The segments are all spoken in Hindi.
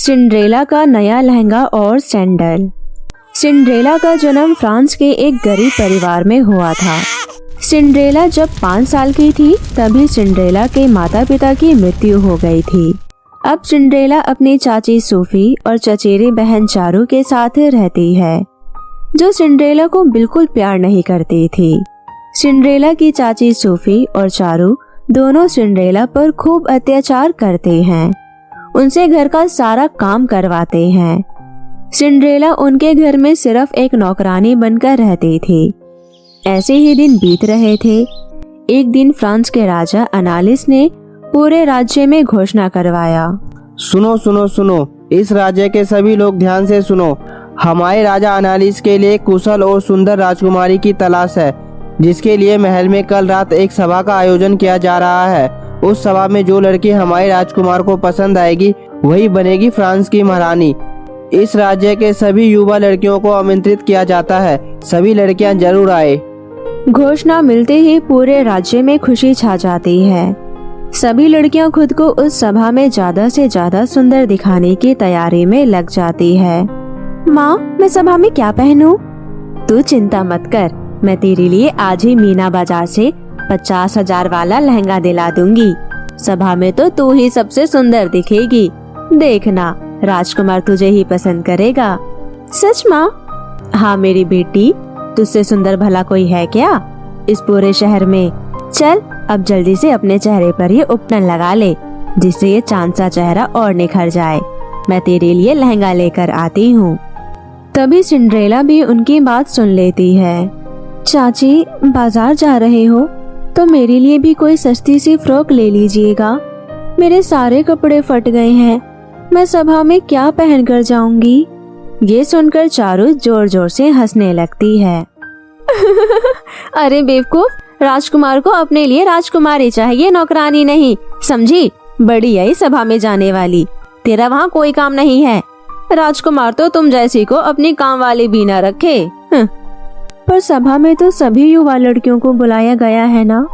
सिंड्रेला का नया लहंगा और सैंडल। सिंड्रेला का जन्म फ्रांस के एक गरीब परिवार में हुआ था। सिंड्रेला जब 5 साल की थी तभी सिंड्रेला के माता पिता की मृत्यु हो गई थी। अब सिंड्रेला अपनी चाची सोफी और चचेरी बहन चारू के साथ रहती है, जो सिंड्रेला को बिल्कुल प्यार नहीं करती थी। सिंड्रेला की चाची सोफी और चारू दोनों सिंड्रेला पर खूब अत्याचार करते हैं, उनसे घर का सारा काम करवाते हैं। सिंड्रेला उनके घर में सिर्फ एक नौकरानी बनकर रहती थी। ऐसे ही दिन बीत रहे थे। एक दिन फ्रांस के राजा अनालिस ने पूरे राज्य में घोषणा करवाया। सुनो सुनो सुनो, इस राज्य के सभी लोग ध्यान से सुनो। हमारे राजा अनालिस के लिए कुशल और सुंदर राजकुमारी की तलाश है, जिसके लिए महल में कल रात एक सभा का आयोजन किया जा रहा है। उस सभा में जो लड़की हमारे राजकुमार को पसंद आएगी वही बनेगी फ्रांस की महारानी। इस राज्य के सभी युवा लड़कियों को आमंत्रित किया जाता है, सभी लड़कियां जरूर आए। घोषणा मिलते ही पूरे राज्य में खुशी छा जाती है। सभी लड़कियां खुद को उस सभा में ज्यादा से ज्यादा सुंदर दिखाने की तैयारी में लग जाती है। माँ, मैं सभा में क्या पहनूं? तू चिंता मत कर, मैं तेरे लिए आज ही मीना बाजार से 50,000 वाला लहंगा दिला दूंगी। सभा में तो तू ही सबसे सुंदर दिखेगी। देखना, राजकुमार तुझे ही पसंद करेगा। सच माँ? हाँ मेरी बेटी, तुझसे सुंदर भला कोई है क्या इस पूरे शहर में? चल अब जल्दी से अपने चेहरे पर ये उपटन लगा ले, जिससे ये चांद सा चेहरा और निखर जाए। मैं तेरे लिए लहंगा लेकर आती हूँ। तभी सिंड्रेला भी उनकी बात सुन लेती है। चाची, बाजार जा रहे हो तो मेरे लिए भी कोई सस्ती सी फ्रॉक ले लीजिएगा। मेरे सारे कपड़े फट गए हैं, मैं सभा में क्या पहन कर जाऊंगी? ये सुनकर चारू जोर जोर से हंसने लगती है। अरे बेवकूफ, राजकुमार को अपने लिए राजकुमारी चाहिए, नौकरानी नहीं, समझी? बड़ी आई सभा में जाने वाली, तेरा वहाँ कोई काम नहीं है। राजकुमार तो तुम जैसी को अपनी काम वाली भी न रखे। पर सभा में तो सभी युवा लड़कियों को बुलाया गया है ना?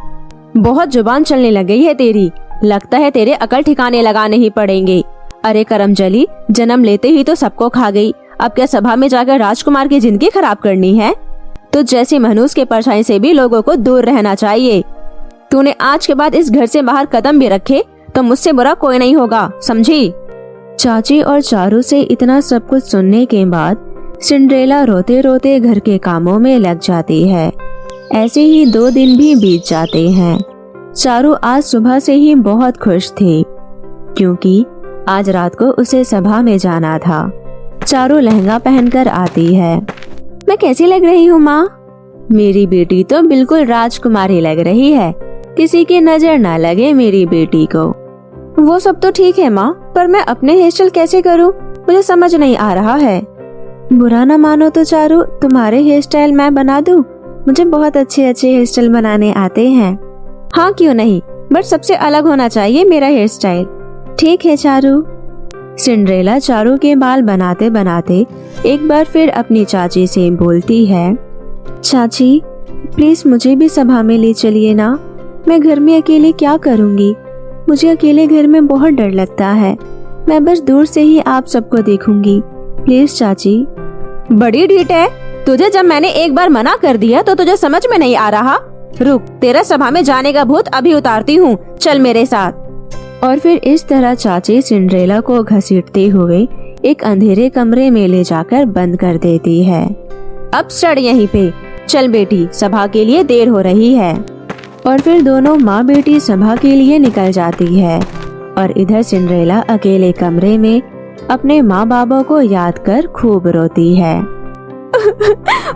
बहुत जुबान चलने लग गई है तेरी, लगता है तेरे अकल ठिकाने लगाने ही पड़ेंगे। अरे करमजली, जन्म लेते ही तो सबको खा गई, अब क्या सभा में जाकर राजकुमार की जिंदगी खराब करनी है? तो जैसी मनहूस के परछाई से भी लोगों को दूर रहना चाहिए। तूने आज के बाद इस घर से बाहर कदम भी रखे तो मुझसे बुरा कोई नहीं होगा, समझी? चाची और चारू से इतना सब कुछ सुनने के बाद सिंड्रेला रोते रोते घर के कामों में लग जाती है। ऐसे ही 2 दिन भी बीत जाते हैं। चारू आज सुबह से ही बहुत खुश थी, क्योंकि आज रात को उसे सभा में जाना था। चारू लहंगा पहनकर आती है। मैं कैसी लग रही हूँ माँ? मेरी बेटी तो बिल्कुल राजकुमारी लग रही है, किसी की नजर ना लगे मेरी बेटी को। वो सब तो ठीक है माँ, पर मैं अपने हेयर स्टाइल कैसे करूँ, मुझे समझ नहीं आ रहा है। बुरा ना मानो तो चारू, तुम्हारे हेयर स्टाइल मैं बना दूं? मुझे बहुत अच्छे अच्छे हेयर स्टाइल बनाने आते हैं। हाँ क्यों नहीं, बट सबसे अलग होना चाहिए मेरा हेयर स्टाइल। ठीक है चारू। सिंड्रेला चारू के बाल बनाते बनाते एक बार फिर अपनी चाची से बोलती है। चाची, प्लीज मुझे भी सभा में ले चलिए ना, मैं घर में अकेले क्या करूँगी? मुझे अकेले घर में बहुत डर लगता है। मैं बस दूर से ही आप सबको देखूंगी, प्लीज चाची। बड़ी ढीठ है, तुझे जब मैंने एक बार मना कर दिया तो तुझे समझ में नहीं आ रहा? रुक, तेरा सभा में जाने का भूत अभी उतारती हूँ, चल मेरे साथ। और फिर इस तरह चाची सिंड्रेला को घसीटते हुए एक अंधेरे कमरे में ले जाकर बंद कर देती है। अब चढ़ यहीं पे, चल बेटी, सभा के लिए देर हो रही है। और फिर दोनों माँ बेटी सभा के लिए निकल जाती है और इधर सिंड्रेला अकेले कमरे में अपने माँ बाबा को याद कर खूब रोती है।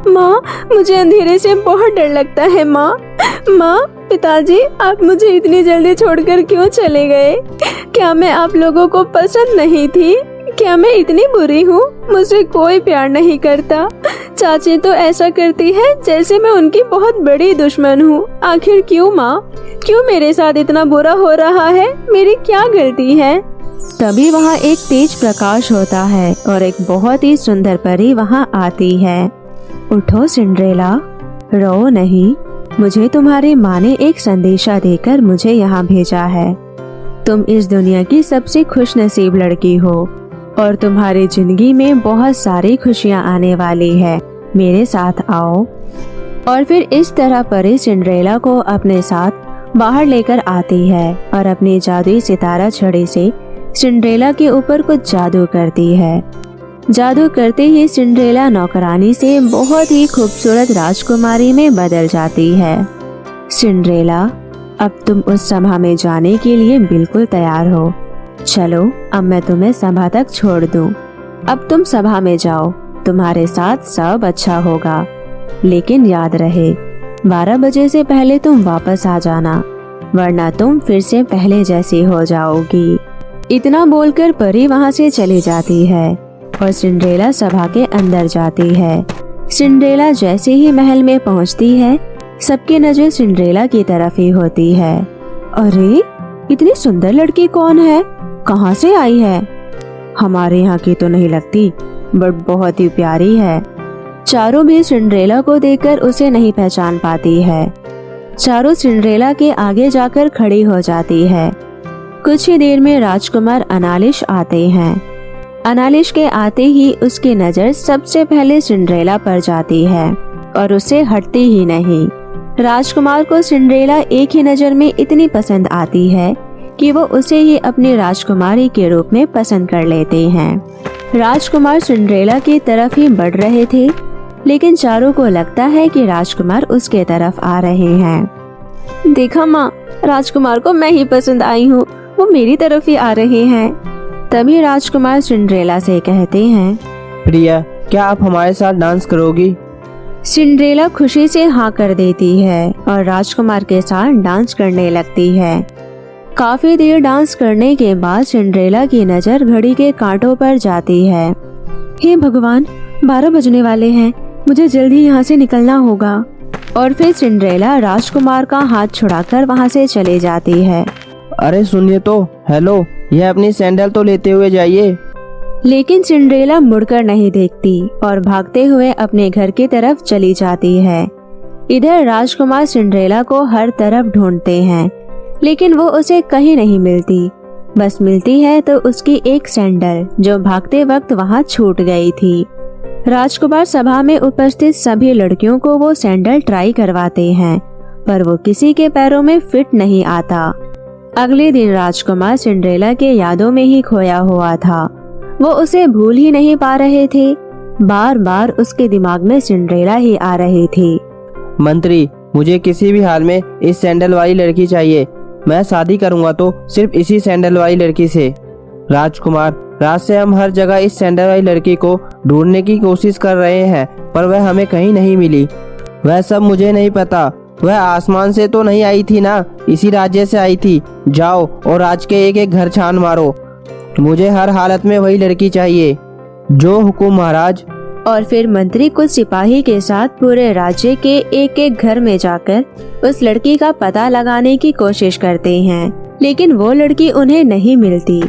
माँ, मुझे अंधेरे से बहुत डर लगता है माँ। माँ, पिताजी, आप मुझे इतनी जल्दी छोड़कर क्यों चले गए? क्या मैं आप लोगों को पसंद नहीं थी? क्या मैं इतनी बुरी हूँ? मुझे कोई प्यार नहीं करता। चाची तो ऐसा करती है जैसे मैं उनकी बहुत बड़ी दुश्मन हूँ। आखिर क्यों माँ, क्यों मेरे साथ इतना बुरा हो रहा है? मेरी क्या गलती है? तभी वहाँ एक तेज प्रकाश होता है और एक बहुत ही सुंदर परी वहाँ आती है। उठो सिंड्रेला, रो नहीं, मुझे तुम्हारी माँ ने एक संदेशा देकर मुझे यहाँ भेजा है। तुम इस दुनिया की सबसे खुश नसीब लड़की हो और तुम्हारी जिंदगी में बहुत सारी खुशियाँ आने वाली है, मेरे साथ आओ। और फिर इस तरह परी सिंड्रेला को अपने साथ बाहर लेकर आती है और अपनी जादुई सितारा छड़ी से सिंड्रेला के ऊपर कुछ जादू करती है। जादू करते ही सिंड्रेला नौकरानी से बहुत ही खूबसूरत राजकुमारी में बदल जाती है। सिंड्रेला, अब तुम उस सभा में जाने के लिए बिल्कुल तैयार हो। चलो, अब मैं तुम्हें सभा तक छोड़ दूं। अब तुम सभा में जाओ, तुम्हारे साथ सब अच्छा होगा। लेकिन याद रहे, 12 बजे से पहले तुम वापस आ जाना, वरना तुम फिर से पहले जैसी हो जाओगी। इतना बोलकर परी वहाँ से चली जाती है और सिंड्रेला सभा के अंदर जाती है। सिंड्रेला जैसे ही महल में पहुँचती है, सबकी नजर सिंड्रेला की तरफ ही होती है। अरे, इतनी सुंदर लड़की कौन है? कहाँ से आई है? हमारे यहाँ की तो नहीं लगती, बट बहुत ही प्यारी है। चारों भी सिंड्रेला को देखकर उसे नहीं पहचान पाती है। चारों सिंड्रेला के आगे जाकर खड़ी हो जाती है। कुछ ही देर में राजकुमार अनालिश आते हैं। अनालिश के आते ही उसकी नजर सबसे पहले सिंड्रेला पर जाती है और उसे हटती ही नहीं। राजकुमार को सिंड्रेला एक ही नजर में इतनी पसंद आती है कि वो उसे ही अपनी राजकुमारी के रूप में पसंद कर लेते हैं। राजकुमार सिंड्रेला की तरफ ही बढ़ रहे थे, लेकिन चारों को लगता है कि राजकुमार उसके तरफ आ रहे हैं। देखा माँ, राजकुमार को मैं ही पसंद आई हूँ, वो मेरी तरफ ही आ रहे हैं। तभी राजकुमार सिंड्रेला से कहते हैं, प्रिया, क्या आप हमारे साथ डांस करोगी? सिंड्रेला खुशी से हाँ कर देती है और राजकुमार के साथ डांस करने लगती है। काफी देर डांस करने के बाद सिंड्रेला की नजर घड़ी के कांटों पर जाती है। हे भगवान, 12 बजने वाले हैं, मुझे जल्दी यहाँ से निकलना होगा। और फिर सिंड्रेला राजकुमार का हाथ छुड़ाकर वहाँ से चली जाती है। अरे सुनिए तो, हेलो, यह अपनी सैंडल तो लेते हुए जाइए। लेकिन सिंड्रेला मुड़कर नहीं देखती और भागते हुए अपने घर की तरफ चली जाती है। इधर राजकुमार सिंड्रेला को हर तरफ ढूंढते हैं, लेकिन वो उसे कहीं नहीं मिलती। बस मिलती है तो उसकी एक सैंडल, जो भागते वक्त वहाँ छूट गई थी। राजकुमार सभा में उपस्थित सभी लड़कियों को वो सैंडल ट्राई करवाते हैं, पर वो किसी के पैरों में फिट नहीं आता। अगले दिन राजकुमार सिंड्रेला के यादों में ही खोया हुआ था। वो उसे भूल ही नहीं पा रहे थे। बार बार उसके दिमाग में सिंड्रेला ही आ रही थी। मंत्री, मुझे किसी भी हाल में इस सैंडल वाली लड़की चाहिए। मैं शादी करूंगा तो सिर्फ इसी सैंडल वाली लड़की से। राजकुमार, रात से हम हर जगह इस सैंडल वाली लड़की को ढूंढने की कोशिश कर रहे हैं, पर वह हमें कहीं नहीं मिली। वह सब मुझे नहीं पता। वह आसमान से तो नहीं आई थी ना, इसी राज्य से आई थी। जाओ और आज के एक एक घर छान मारो। मुझे हर हालत में वही लड़की चाहिए। जो हुकुम महाराज। और फिर मंत्री कुछ सिपाही के साथ पूरे राज्य के एक एक घर में जाकर उस लड़की का पता लगाने की कोशिश करते हैं, लेकिन वो लड़की उन्हें नहीं मिलती।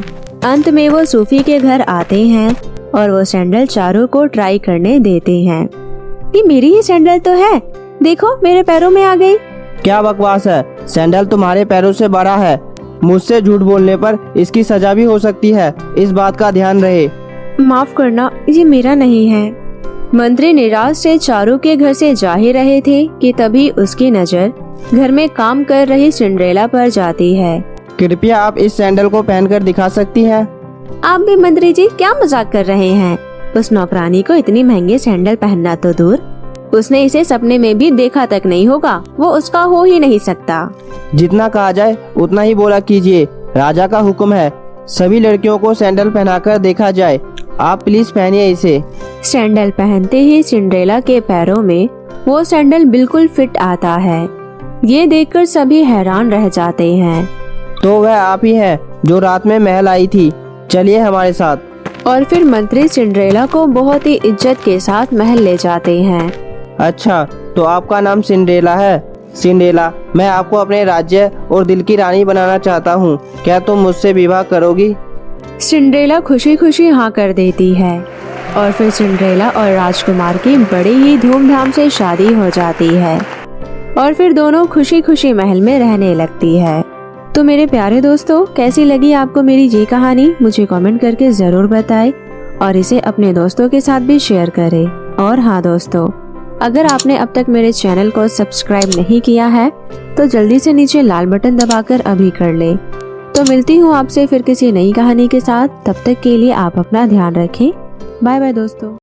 अंत में वो सूफी के घर आते हैं और वो सैंडल चारों को ट्राई करने देते हैं। ये मेरी ही सैंडल तो है, देखो मेरे पैरों में आ गई। क्या बकवास है, सैंडल तुम्हारे पैरों से बड़ा है। मुझसे झूठ बोलने पर इसकी सजा भी हो सकती है, इस बात का ध्यान रहे। माफ करना, ये मेरा नहीं है। मंत्री निराश से चारों के घर से जा ही रहे थे कि तभी उसकी नजर घर में काम कर रही सिंड्रेला पर जाती है। कृपया आप इस सैंडल को पहनकर दिखा सकती हैं? आप भी मंत्री जी क्या मजाक कर रहे हैं? उस नौकरानी को इतनी महंगे सैंडल पहनना तो दूर, उसने इसे सपने में भी देखा तक नहीं होगा। वो उसका हो ही नहीं सकता। जितना कहा जाए उतना ही बोला कीजिए। राजा का हुक्म है, सभी लड़कियों को सैंडल पहनाकर देखा जाए। आप प्लीज पहनिए इसे। सैंडल पहनते ही सिंड्रेला के पैरों में वो सैंडल बिल्कुल फिट आता है। ये देखकर सभी हैरान रह जाते हैं। तो वह आप ही है जो रात में महल आई थी। चलिए हमारे साथ। और फिर मंत्री सिंड्रेला को बहुत ही इज्जत के साथ महल ले जाते हैं। अच्छा, तो आपका नाम सिंड्रेला है? सिंड्रेला, मैं आपको अपने राज्य और दिल की रानी बनाना चाहता हूँ। क्या तुम मुझसे विवाह करोगी? सिंड्रेला खुशी खुशी हाँ कर देती है और फिर सिंड्रेला और राजकुमार की बड़ी ही धूमधाम से शादी हो जाती है और फिर दोनों खुशी खुशी महल में रहने लगती है। तो मेरे प्यारे दोस्तों, कैसी लगी आपको मेरी ये कहानी, मुझे कमेंट करके जरूर बताएं और इसे अपने दोस्तों के साथ भी शेयर करें। और हाँ दोस्तों, अगर आपने अब तक मेरे चैनल को सब्सक्राइब नहीं किया है तो जल्दी से नीचे लाल बटन दबाकर अभी कर ले। तो मिलती हूँ आपसे फिर किसी नई कहानी के साथ। तब तक के लिए आप अपना ध्यान रखें। बाय बाय दोस्तों।